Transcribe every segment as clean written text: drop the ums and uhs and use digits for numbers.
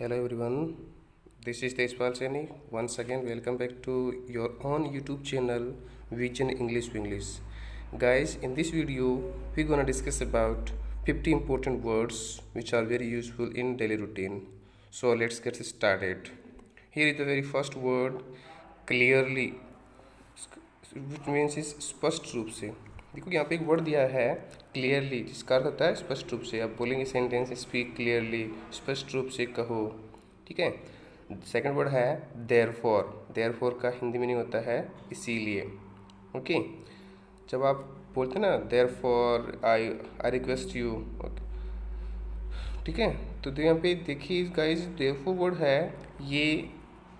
Hello everyone, this is Tejpal Saini. Once again, welcome back to your own YouTube channel Vision English to English. Guys, in this video, we're gonna discuss about 50 important words which are very useful in daily routine. So let's get started. Here is the very first word, clearly, which means is स्पष्ट रूप से. देखो यहाँ पे एक word दिया है clearly, जिसका अर्थ होता है स्पष्ट रूप से. आप बोलेंगे सेंटेंस स्पीक क्लियरली, स्पष्ट रूप से कहो. ठीक है. सेकंड वर्ड है देयरफॉर. देयरफॉर का हिंदी मीनिंग होता है इसीलिए. ओके. जब आप बोलते हैं ना देयरफॉर आई रिक्वेस्ट यू. ठीक है. तो यहाँ पे देखिए गाइस, देयरफॉर वर्ड है ये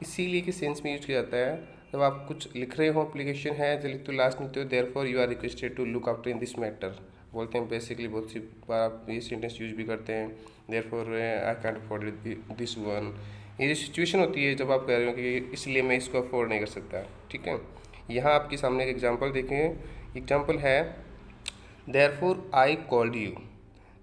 इसीलिए के सेंस में यूज किया जाता है. जब आप कुछ लिख रहे हो, एप्लीकेशन है, जो लिख तो लास्ट में तो therefore you are requested to look after in this matter बोलते हैं. बेसिकली बहुत सी बार आप ये सेंटेंस यूज भी करते हैं. Therefore I can't afford this one. ये जो सिचुएशन होती है जब आप कह रहे हो कि इसलिए मैं इसको अफोर्ड नहीं कर सकता. ठीक है. यहाँ आपके सामने एक एग्जाम्पल देखें. एग्जाम्पल है देयरफॉर आई कॉल्ड यू.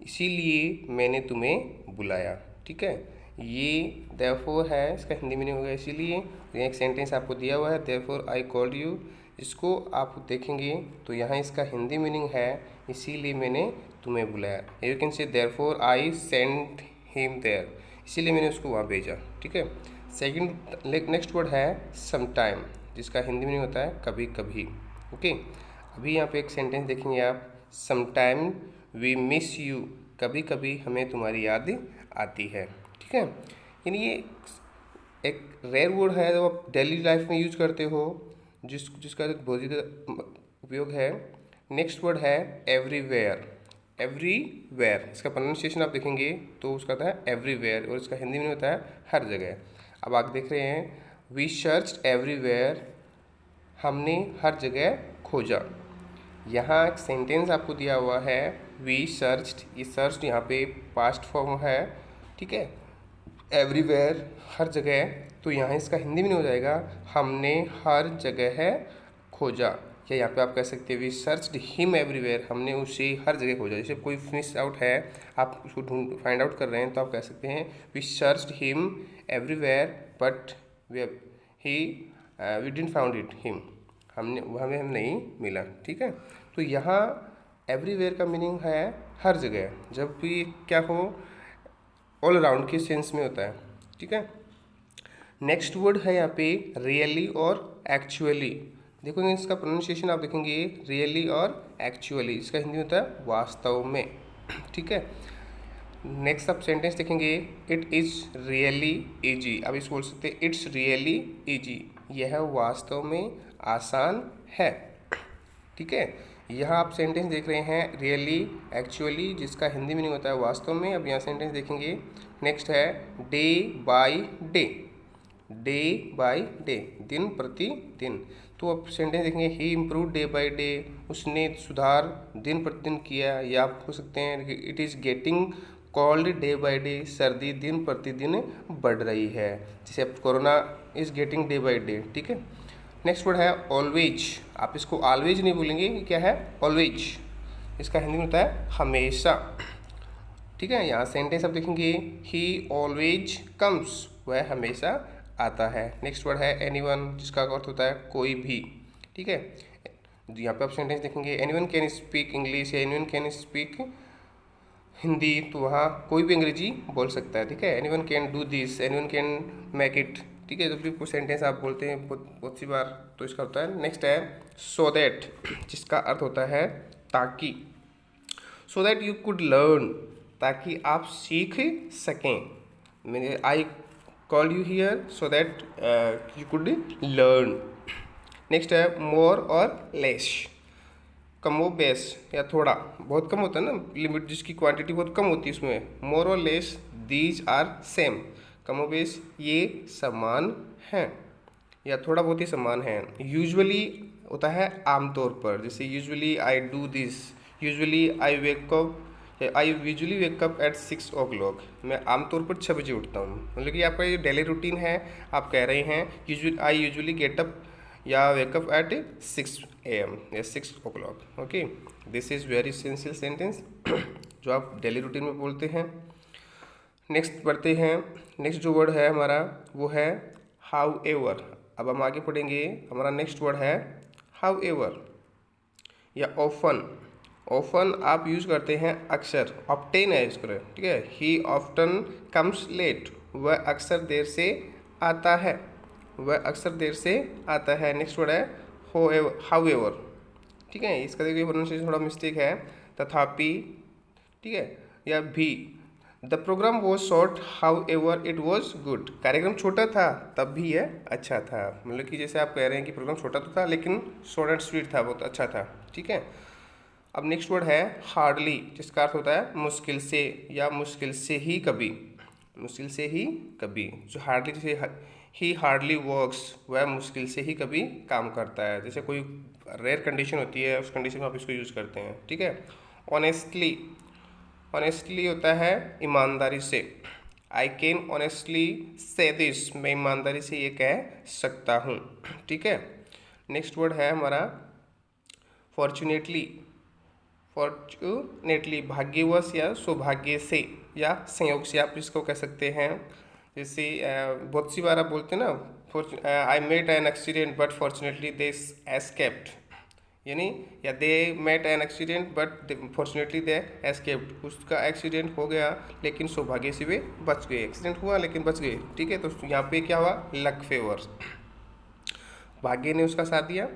इसीलिए मैंने तुम्हें बुलाया. ठीक है. ये देयरफॉर है, इसका हिंदी मीनिंग होगा इसीलिए. ये एक सेंटेंस आपको दिया हुआ है देयरफॉर आई कॉल्ड यू. इसको आप देखेंगे तो यहाँ इसका हिंदी मीनिंग है इसीलिए मैंने तुम्हें बुलाया. You can say therefore I send him there. इसीलिए मैंने उसको वहाँ भेजा. ठीक है. सेकंड नेक्स्ट वर्ड है समटाइम, जिसका हिंदी मीनिंग होता है कभी कभी. ओके. अभी यहाँ पे एक सेंटेंस देखेंगे आप, समटाइम वी मिस यू. कभी कभी हमें तुम्हारी याद आती है. ठीक है. यानी ये एक रेयर वर्ड है जो आप डेली लाइफ में यूज करते हो, जिसका बहुत ज़्यादा उपयोग है. नेक्स्ट वर्ड है एवरीवेयर. एवरीवेयर इसका प्रोनाउंसिएशन आप देखेंगे तो उसका होता है एवरीवेयर और इसका हिंदी में होता है हर जगह. अब आप देख रहे हैं वी सर्च्ड एवरीवेयर. हमने हर जगह खोजा. यहाँ एक सेंटेंस आपको दिया हुआ है वी सर्च्ड. ये सर्च्ड यहाँ पे पास्ट फॉर्म है. ठीक है. एवरीवेयर हर जगह, तो यहाँ इसका हिंदी में नहीं हो जाएगा हमने हर जगह खोजा. या यहाँ पे आप कह सकते हैं वी सर्च्ड हिम एवरीवेयर. हमने उसे हर जगह खोजा. जैसे कोई मिस आउट है, आप उसको फाइंड आउट कर रहे हैं, तो आप कह सकते हैं we searched him everywhere but we didn't found it him. हमें नहीं मिला. ठीक है. तो यहाँ एवरीवेयर का मीनिंग है हर जगह. जब भी क्या हो, ऑल अराउंड के सेंस में होता है. ठीक है. नेक्स्ट वर्ड है यहाँ पे रियली और एक्चुअली. देखोगे इसका प्रोनाउंसिएशन आप देखेंगे रियली और एक्चुअली. इसका हिंदी होता है वास्तव में. ठीक है. नेक्स्ट आप सेंटेंस देखेंगे इट इज़ रियली ईजी. अब इस बोल सकते हैं इट्स रियली ईजी. यह वास्तव में आसान है. ठीक है. यहाँ आप सेंटेंस देख रहे हैं रियली एक्चुअली, जिसका हिंदी मीनिंग होता है वास्तव में. अब यहाँ सेंटेंस देखेंगे. नेक्स्ट है day by day. Day by day, दिन प्रति दिन. तो आप सेंटेंस देखेंगे ही इम्प्रूव डे बाय डे. उसने सुधार दिन प्रतिदिन किया. या आप हो सकते हैं it is getting cold day by day. सर्दी दिन प्रतिदिन बढ़ रही है. जैसे अब corona is getting day by day. ठीक है. नेक्स्ट वर्ड है ऑलवेज. आप इसको ऑलवेज नहीं बोलेंगे, क्या है ऑलवेज. इसका हिंदी में होता है हमेशा. ठीक है. यहाँ सेंटेंस आप देखेंगे ही ऑलवेज कम्स. वह हमेशा आता है. नेक्स्ट वर्ड है एनीवन, जिसका अर्थ होता है कोई भी. ठीक है. यहाँ पे आप सेंटेंस देखेंगे एनीवन कैन स्पीक इंग्लिश या एनीवन कैन स्पीक हिंदी. तो वहाँ कोई भी अंग्रेजी बोल सकता है. ठीक है. Anyone can do this, anyone can make it. ठीक है. जब भी कोई सेंटेंस आप बोलते हैं बहुत सी बार, तो इसका होता है. नेक्स्ट है सो दैट, जिसका अर्थ होता है ताकि. So that you could learn, ताकि आप सीख सकें. मैंने I called you here so that you could learn. Next है मोर और लेस. कमो बेस या थोड़ा बहुत कम होता है ना, लिमिट जिसकी क्वांटिटी बहुत कम होती है उसमें. मोर और लेस दीज आर सेम. कमोबेश ये समान हैं या थोड़ा बहुत ही समान हैं. यूजुअली होता है आमतौर पर. जैसे usually I do this. Usually I usually wake up at 6 o'clock. मैं आमतौर पर 6 बजे उठता हूँ. मतलब कि आपका ये डेली रूटीन है. आप कह रहे हैं आई यूजुअली गेट अप या वेकअप एट 6 AM या 6 o'clock. Okay. This is very essential sentence जो आप डेली रूटीन में बोलते हैं. नेक्स्ट बढ़ते हैं। नेक्स्ट जो वर्ड है हमारा वो है हाउ एवर। अब हम आगे पढ़ेंगे। हमारा नेक्स्ट वर्ड है हाउ एवर या ऑफन। ऑफन आप यूज करते हैं अक्सर, ऑप्टेन है इसको, ठीक है। ही ऑफ्टन कम्स लेट, वह अक्सर देर से आता है, वह अक्सर देर से आता है। नेक्स्ट वर्ड है हाउ एवर, ठीक है। इसका देखिए प्रोनाउंसिएशन थोड़ा मिस्टेक है, तथापि, ठीक है, या भी। The programme was short however it was good. कार्यक्रम छोटा था तब भी यह अच्छा था। मतलब कि जैसे आप कह रहे हैं कि प्रोग्राम छोटा तो था लेकिन शॉर्ट एंड स्वीट था, बहुत अच्छा था, ठीक है। अब नेक्स्ट वर्ड है हार्डली, जिसका अर्थ होता है मुश्किल से या मुश्किल से ही कभी, मुश्किल से ही कभी। जो हार्डली, जैसे ही हार्डली वर्क्स, वह मुश्किल से ही कभी काम करता है। जैसे कोई रेयर कंडीशन होती है, उस कंडीशन में आप इसको यूज़ करते हैं, ठीक है। ऑनेस्टली, ऑनेस्टली होता है ईमानदारी से। आई कैन ऑनेस्टली से दिस, मैं ईमानदारी से ये कह सकता हूँ, ठीक है। नेक्स्ट वर्ड है हमारा फॉर्चुनेटली। फॉर्चुनेटली भाग्यवश या सौभाग्य से या संयोग से आप इसको कह सकते हैं। जैसे बहुत सी बार आप बोलते हैं ना, I met an accident but fortunately they escaped, यानी या they met an accident but fortunately they escaped. उसका एक्सीडेंट हो गया लेकिन सौभाग्य से वे बच गए। एक्सीडेंट हुआ लेकिन बच गए, ठीक है। तो यहाँ पे क्या हुआ, लक फेवर्स, भाग्य ने उसका साथ दिया।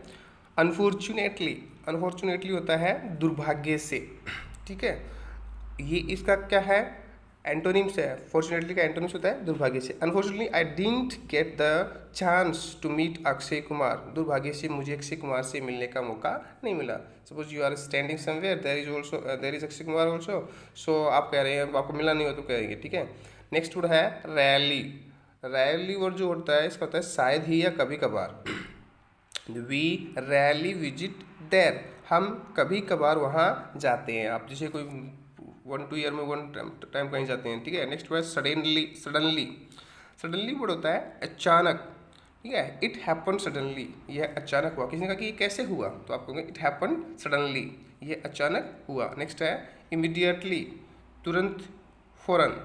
अनफॉर्चुनेटली, अनफॉर्चुनेटली होता है दुर्भाग्य से, ठीक है। ये इसका क्या है, एंटोनिम्स है। फॉर्चुनेटली का एंटोनिम्स होता है दुर्भाग्य से। Unfortunately I didn't get the chance to meet Akshay Kumar, दुर्भाग्य से मुझे अक्षय कुमार से मिलने का मौका नहीं मिला। Suppose you are standing somewhere, there is Akshay Kumar also, so आप कह रहे हैं आपको मिला नहीं हो तो कहेंगे, ठीक है। नेक्स्ट वर्ड है रैली। रैली वर्ड जो होता है इसका होता है शायद ही या कभी कभार। वी रैली विजिट देयर, हम कभी कभार वहाँ जाते हैं। आप जैसे कोई 1-2 ईयर में 1 टाइम कहीं जाते हैं, ठीक है। Next word suddenly. Suddenly, suddenly word होता है अचानक, ठीक है। इट हैपन सडनली, यह अचानक हुआ। किसी ने कहा कि ये कैसे हुआ, तो आप कहोगे इट हैपन सडनली, ये अचानक हुआ। नेक्स्ट है इमीडिएटली, तुरंत, फौरन,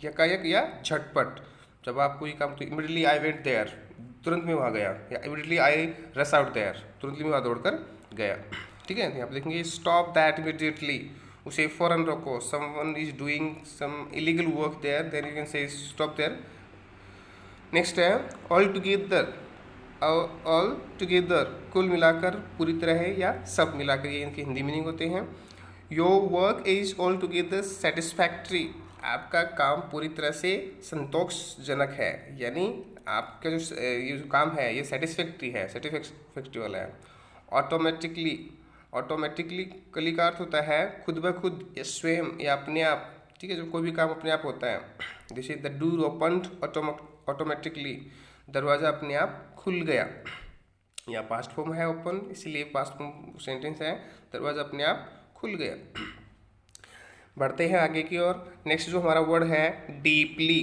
यकायक या झटपट। जब आप कोई काम, तो इमीडिएटली आई वेंट देयर, तुरंत में वहाँ गया, या इमीडिएटली आई रस आउट देयर, तुरंत में वहाँ दौड़कर गया, ठीक है। यहाँ पे देखेंगे स्टॉप दैट इमीडिएटली, उसे फौरन रोको। Someone is doing some illegal work there, then you can say stop there. Next है ऑल टुगेदर। ऑल टुगेदर कुल मिलाकर, पूरी तरह या सब मिलाकर, ये इनके हिंदी मीनिंग होते हैं। Your work is all together satisfactory, आपका काम पूरी तरह से संतोषजनक है, यानी आपका ये जो काम है ये सेटिस्फैक्ट्री है, सेटिस्फैक्ट्री वाला है। ऑटोमेटिकली, ऑटोमेटिकली कली का अर्थ होता है खुद ब खुद या स्वयं या अपने आप, ठीक है। जब कोई भी काम अपने आप होता है, जैसे द डोर ओपन्ड ऑटोमेटिकली, दरवाज़ा अपने आप खुल गया, या पास्ट फॉर्म है ओपन, इसीलिए पास्ट फॉर्म सेंटेंस है, दरवाज़ा अपने आप खुल गया। बढ़ते हैं आगे की ओर। नेक्स्ट जो हमारा वर्ड है डीपली,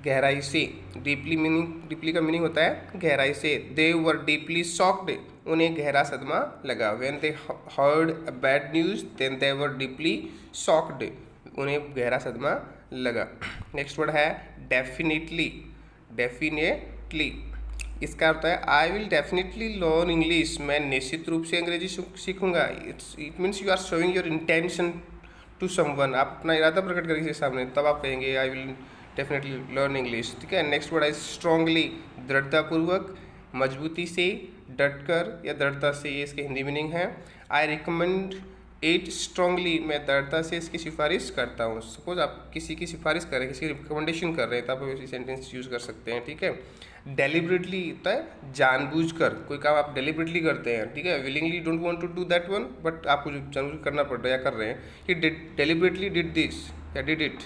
गहराई से। डीपली मीनिंग, डीपली का मीनिंग होता है गहराई से। दे वर डीपली शॉक्ड, उन्हें गहरा सदमा लगा। When they heard a bad news then they were deeply shocked, उन्हें गहरा सदमा लगा। नेक्स्ट वर्ड है डेफिनेटली। डेफिनेटली इसका अर्थ है I will definitely learn English, मैं निश्चित रूप से अंग्रेजी सीखूंगा। It means you are showing your intention to someone, आप अपना इरादा प्रकट करेंगे सामने, तब आप कहेंगे I will definitely learn English, ठीक है। नेक्स्ट वर्ड है स्ट्रांगली, दृढ़तापूर्वक, मजबूती से, डटकर या दृढ़ता से, ये इसके हिंदी मीनिंग है। आई रिकमेंड इट स्ट्रांगली, मैं दृढ़ता से इसकी सिफारिश करता हूँ। सपोज आप किसी की सिफारिश कर रहे हैं, किसी की रिकमेंडेशन कर रहे हैं, तब आप ऐसी सेंटेंस यूज़ कर सकते हैं, ठीक है। डेलिबरेटली होता है जानबूझकर, कोई काम आप डेलिबरेटली करते हैं, ठीक है। Willingly don't want to do that one, but आपको जो जानबूझ करना पड़ रहा है या कर रहे हैं, कि डेलिबरेटली डिड दिस या डिड इट,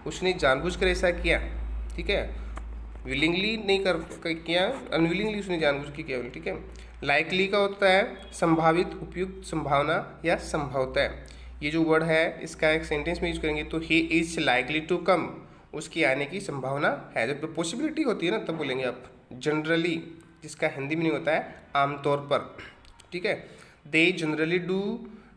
उसने जानबूझकर ऐसा किया, ठीक है। विलिंगली नहीं कर किया, अनविलिंगली उसने जानबूझ के किया, ठीक है। लाइकली का होता है संभावित, उपयुक्त, संभावना या संभवतः। ये जो वर्ड है इसका एक सेंटेंस में यूज करेंगे तो he is likely to come, उसकी आने की संभावना है। जब पॉसिबिलिटी होती है ना तब बोलेंगे आप। जनरली, जिसका हिंदी मीनिंग होता है आमतौर पर, ठीक है। They generally do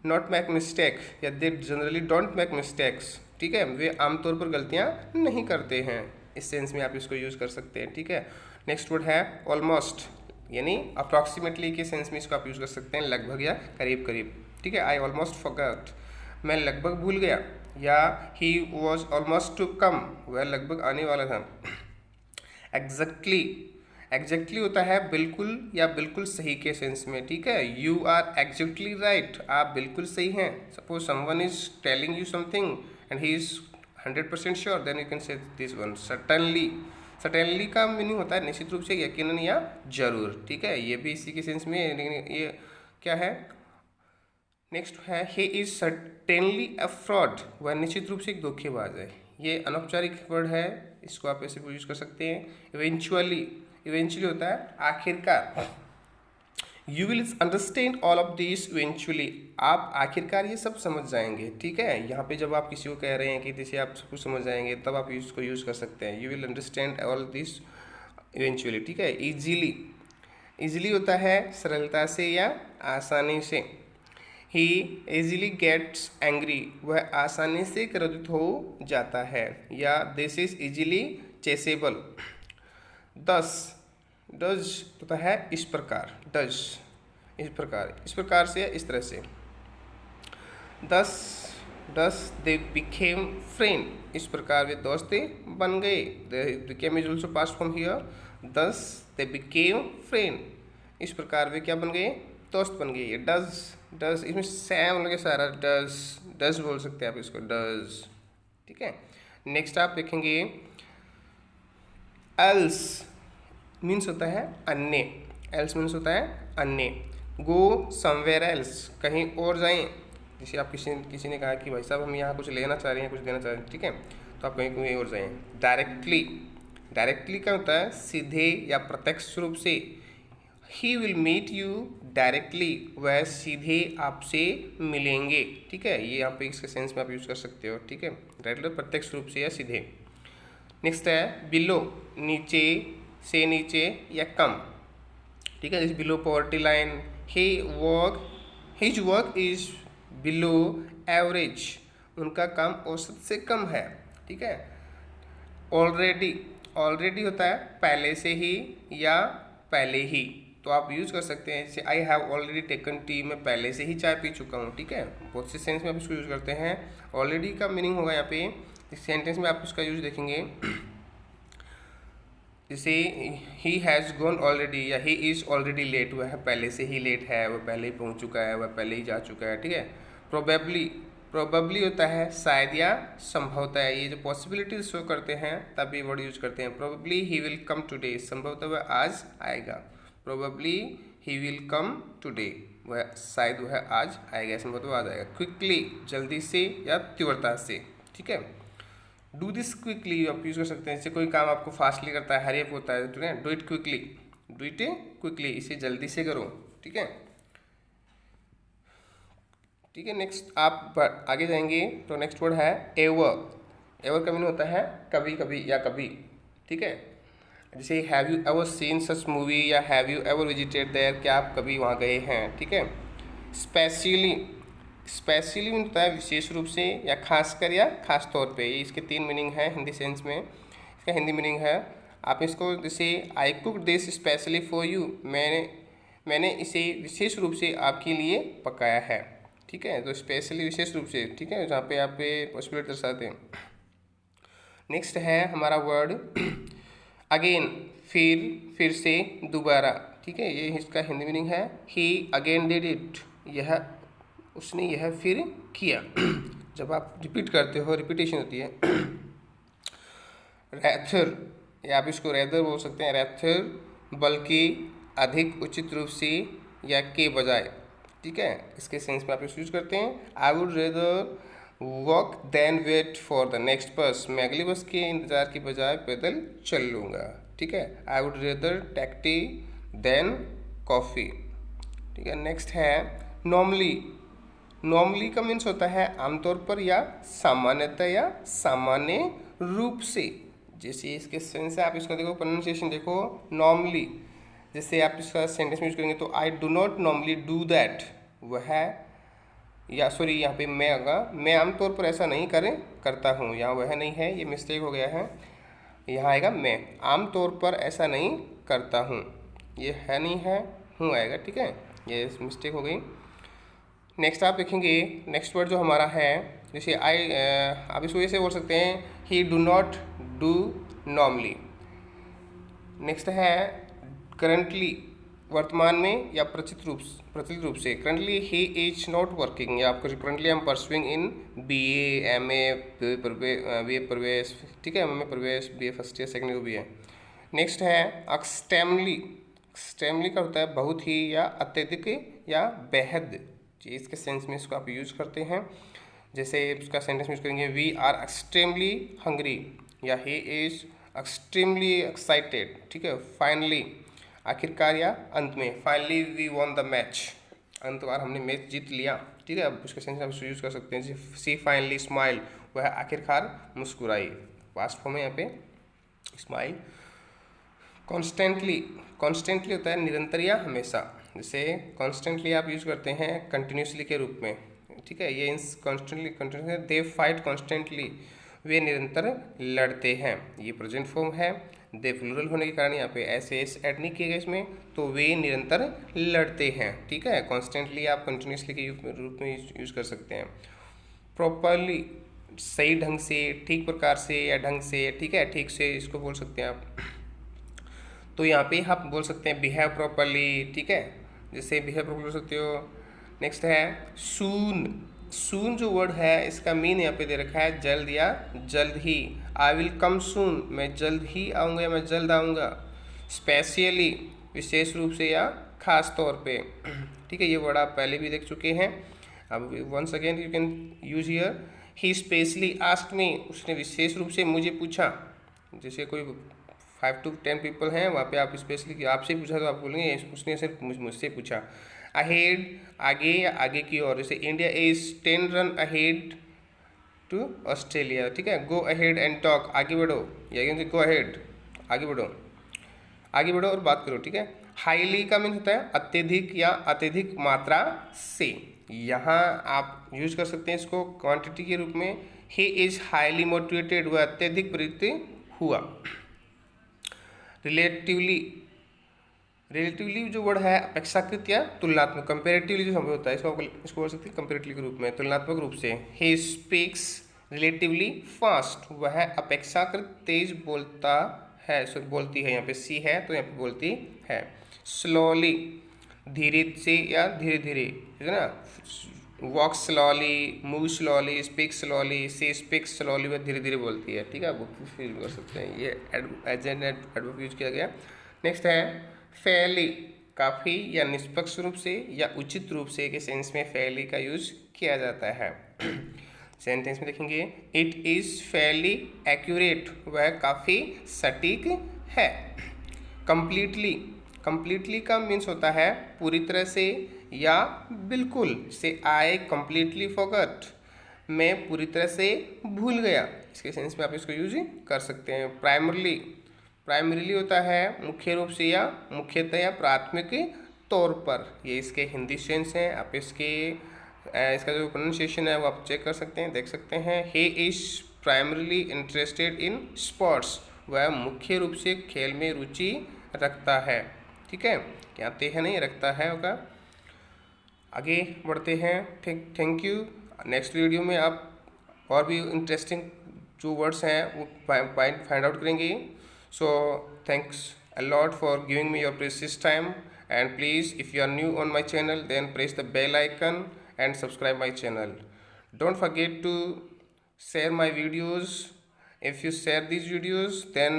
not make mistake या they generally don't make mistakes, ठीक है, वे आमतौर पर गलतियाँ नहीं करते हैं। इस सेंस में आप इसको यूज़ कर सकते हैं, ठीक है। नेक्स्ट वर्ड है ऑलमोस्ट, यानी अप्रॉक्सीमेटली के सेंस में इसको आप यूज़ कर सकते हैं, लगभग या करीब करीब, ठीक है। आई ऑलमोस्ट फॉरगॉट, मैं लगभग भूल गया, या he was almost to come, वह लगभग आने वाला था। एग्जैक्टली, एग्जैक्टली होता है बिल्कुल या बिल्कुल सही के सेंस में, ठीक है। यू आर एग्जैक्टली राइट, आप बिल्कुल सही हैं। Suppose someone is telling you something and he is 100% sure, then you can say this one. Certainly, certainly का मीनिंग होता है निश्चित रूप से, यकीनन या जरूर, ठीक है। ये भी इसी के सेंस में, लेकिन ये क्या है। नेक्स्ट है he is certainly a fraud, वह निश्चित रूप से एक धोखेबाज है। ये अनौपचारिक वर्ड है, इसको आप ऐसे यूज कर सकते हैं। इवेंचुअली, इवेंचुअली होता है आखिरकार। You will understand all of this eventually, आप आखिरकार ये सब समझ जाएंगे, ठीक है। यहाँ पे जब आप किसी को कह रहे हैं कि जैसे आप सब कुछ समझ जाएंगे, तब आप इसको यूज़ कर सकते हैं। You will understand all this eventually, ठीक है। ईजीली, ईजिली होता है सरलता से या आसानी से। ही ईजिली गेट्स एंग्री, वह आसानी से क्रोधित हो जाता है, या दिस इज ईजिली चेसेबल। दस, डज होता है इस प्रकार, डज इस प्रकार, इस प्रकार से, इस तरह से। दस, दस दे बिकेम फ्रेंड, इस प्रकार वे दोस्त बन गए। Became is also past from here. दस दे बिकेम फ्रेंड, इस प्रकार वे क्या बन गए, दोस्त बन गए। ये डज, डज इसमें सैम लगे सारा, डज, डज बोल सकते हैं आप इसको, डज, ठीक है। नेक्स्ट आप देखेंगे एल्स मीन्स होता है अन्य, एल्स मीन्स होता है अन्य। गो समवेयर एल्स, कहीं और जाएं। जैसे आप किसी ने कहा कि भाई साहब हम यहाँ कुछ लेना चाह रहे हैं, कुछ देना चाह रहे हैं, ठीक है, तो आप कहीं और जाएं। डायरेक्टली, डायरेक्टली क्या होता है, सीधे या प्रत्यक्ष रूप से। He will meet you directly, वह सीधे आपसे मिलेंगे, ठीक है। ये यहाँ पे इसके सेंस में आप यूज़ कर सकते हो, ठीक है। डायरेक्टली प्रत्यक्ष रूप से या सीधे। नेक्स्ट है बिलो, नीचे से, नीचे या कम, ठीक है। जैसे below poverty line. His work is below average, उनका काम औसत से कम है, ठीक है। ऑलरेडी, ऑलरेडी होता है पहले से ही या पहले ही, तो आप यूज़ कर सकते हैं। जैसे I have already taken T, मैं पहले से ही चाय पी चुका हूँ, ठीक है। बहुत से सेंस में आप इसको यूज़ करते हैं। ऑलरेडी का मीनिंग होगा यहाँ पे, इस सेंटेंस में आप उसका यूज देखेंगे। जैसे ही हैज़ गॉन ऑलरेडी, या ही इज़ ऑलरेडी लेट, वह पहले से ही लेट है, वह पहले ही पहुंच चुका है, वह पहले ही जा चुका है, ठीक है। प्रोबेबली, प्रोबेबली होता है शायद या संभवतः, ये जो पॉसिबिलिटीज शो करते हैं तब ये वर्ड यूज करते हैं। Probably he will come today, संभवतः वह आज आएगा। Probably he will come today, वह शायद वह आज आएगा, संभवतः वह आज आएगा। क्विकली, जल्दी से या तीव्रता से, ठीक है। डू दिस क्विकली आप यूज़ कर सकते हैं। जैसे कोई काम आपको फास्टली करता है, हरी अप होता है, ठीक है। Do it quickly, do it quickly, इसे जल्दी से करो, ठीक है, ठीक है। नेक्स्ट आप आगे जाएंगे तो नेक्स्ट वर्ड है एवर। एवर का मीनिंग होता है कभी कभी या कभी, ठीक है। जैसे have you ever seen such movie, या have you ever visited there, क्या आप कभी वहाँ गए हैं, ठीक है। स्पेशली, स्पेशली होता है विशेष रूप से या खासकर या खास तौर पे, ये इसके तीन मीनिंग है हिंदी सेंस में। इसका हिंदी मीनिंग है, आप इसको जैसे I cook this specially for you, मैंने इसे विशेष रूप से आपके लिए पकाया है, ठीक है। तो स्पेशली विशेष रूप से, ठीक है, जहाँ पे आप पॉसिबिलिटी दर्शाते हैं। नेक्स्ट है हमारा वर्ड अगेन, फिर से, दोबारा, ठीक है। ये इसका हिंदी मीनिंग है ही अगेन डिड इट, यह उसने यह फिर किया। जब आप रिपीट करते हो, रिपीटेशन होती है। रैथर, या आप इसको रैदर बोल सकते हैं, रैथर बल्कि, अधिक, उचित रूप से या के बजाय, ठीक है। इसके सेंस में आप इसको यूज करते हैं। I would rather walk than wait for the next bus, मैं अगली बस के इंतजार की बजाय पैदल चल लूँगा, ठीक है। I would rather take tea than coffee, ठीक है। नेक्स्ट है नॉर्मली। नॉर्मली का मीन्स होता है आमतौर पर या सामान्यतः या सामान्य रूप से। जैसे इसके सेंस से आप इसका देखो, प्रोनाउंसिएशन देखो, नॉर्मली। जैसे आप इसका सेंटेंस में यूज करेंगे तो I do not normally do that, वह या सॉरी यहाँ पे मैं होगा, मैं आमतौर पर ऐसा नहीं करता हूँ, यहाँ वह नहीं है, ये मिस्टेक हो गया है। यहाँ आएगा मैं आमतौर पर ऐसा नहीं करता हूँ, ये है नहीं है, हूँ आएगा, ठीक है, ये मिस्टेक हो गई। नेक्स्ट आप देखेंगे, नेक्स्ट वर्ड जो हमारा है, जैसे आप इसको ऐसे बोल सकते हैं, ही do not do normally. Next है करंटली, वर्तमान में या प्रचलित रूप से। Currently he is not working, या आपको करंटली हम परसुइंग इन BA MA BA प्रवेश, ठीक है, MMA प्रवेश, BA first year second year भी है। नेक्स्ट है एक्सट्रीमली। एक्सट्रीमली का होता है बहुत ही या अत्यधिक या बेहद, चीज़ के सेंस में इसको आप यूज करते हैं। जैसे इसका सेंटेंस में यूज करेंगे, वी आर एक्सट्रीमली हंग्री, या ही इज एक्सट्रीमली एक्साइटेड, ठीक है। फाइनली, आखिरकार या अंत में, finally we won the match, अंतवार हमने मैच जीत लिया, ठीक है। अब उसके सेंस आप यूज कर सकते हैं, जैसे सी फाइनली स्माइल, वह आखिरकार मुस्कुराई, पास्ट फॉर्म है यहाँ पे स्माइल। कॉन्स्टेंटली, कॉन्स्टेंटली होता है निरंतर या हमेशा, जैसे कॉन्स्टेंटली आप यूज करते हैं कंटिन्यूसली के रूप में, ठीक है। ये कॉन्स्टेंटली दे फाइट कॉन्स्टेंटली, वे निरंतर लड़ते हैं, ये प्रेजेंट फॉर्म है। दे प्लूरल होने के कारण यहाँ पे ऐसे ऐड नहीं किए गए इसमें, तो वे निरंतर लड़ते हैं, ठीक है। कॉन्स्टेंटली आप कंटिन्यूसली के रूप में यूज कर सकते हैं। प्रॉपरली, सही ढंग से, ठीक प्रकार से या ढंग से, ठीक है, ठीक से इसको बोल सकते हैं आप। तो यहाँ पे आप बोल सकते हैं बिहेव प्रॉपरली, ठीक है, जैसे बिहेव प्रॉपरली बोल सकते हो। नेक्स्ट है सून। सून जो वर्ड है, इसका मीन यहाँ पे दे रखा है जल्द या जल्द ही। आई विल कम सून, मैं जल्द ही आऊँगा या मैं जल्द आऊँगा। स्पेशली, विशेष रूप से या खास तौर पे, ठीक है, ये वर्ड आप पहले भी देख चुके हैं। अब once again you can use here, he specially asked me, उसने विशेष रूप से मुझे पूछा। जैसे कोई 5 to 10 पीपल हैं, वहाँ पे आप स्पेशली आपसे पूछा तो आप बोलेंगे उसने सिर्फ मुझसे पूछा। अहेड, आगे या आगे की ओर, जैसे India is 10 run ahead to Australia, ठीक है। गो अहेड एंड टॉक, आगे बढ़ो, या गो अहेड, आगे बढ़ो, आगे बढ़ो और बात करो, ठीक है। हाईली का मीन होता है अत्यधिक या अत्यधिक मात्रा से, यहाँ आप यूज कर सकते हैं इसको क्वांटिटी के रूप में। ही इज हाईली मोटिवेटेड, वह अत्यधिक प्रेरित हुआ। रिलेटिवली, रिलेटिवली जो वर्ड है अपेक्षाकृत या तुलनात्मक, कंपेरेटिवली जो शब्द होता है इसको बोल सकते हैं कंपेरेटिवली के रूप में, तुलनात्मक रूप से। ही स्पीक्स रिलेटिवली फास्ट, वह अपेक्षाकृत तेज बोलता है, बोलती है, यहाँ पे सी है तो यहाँ पे बोलती है। स्लोली, धीरे से या धीरे धीरे, ठीक है ना। Walk slowly, move slowly, speak slowly, see speak slowly, वह धीरे धीरे बोलती है, ठीक है। आप फील कर सकते हैं, ये एज एन एडवर्ब यूज किया गया। नेक्स्ट है फेयरली, काफ़ी या निष्पक्ष रूप से या उचित रूप से के सेंस में फेयरली का यूज किया जाता है। सेंटेंस में देखेंगे, इट इज़ फेयरली एक्यूरेट, वह काफ़ी सटीक है। कंप्लीटली, कंप्लीटली का मीन्स होता है पूरी तरह से या बिल्कुल, से आई कंप्लीटली फॉरगॉट, मैं पूरी तरह से भूल गया, इसके सेंस में आप इसको यूज कर सकते हैं। प्राइमरली, प्राइमरीली होता है मुख्य रूप से या मुख्यतः या प्राथमिक तौर पर, ये इसके हिंदी सेंस हैं। आप इसका जो प्रोनाउंसिएशन है वो आप चेक कर सकते हैं, देख सकते हैं। He is primarily interested in sports, वह मुख्य रूप से खेल में रुचि रखता है, ठीक है, कहते हैं नहीं रखता है होगा। आगे बढ़ते हैं, थैंक यू। नेक्स्ट वीडियो में आप और भी इंटरेस्टिंग जो वर्ड्स हैं वो फाइंड आउट करेंगे। So thanks a lot for giving me your precious time, and please, if you are new on my channel, then press the bell icon and subscribe my channel. Don't forget to share my videos. If you share these videos, then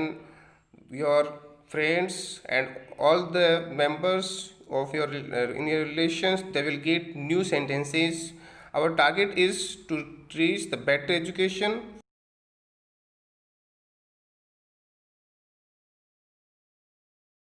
your friends and all the members of your in your relations, they will get new sentences. Our target is to reach the better education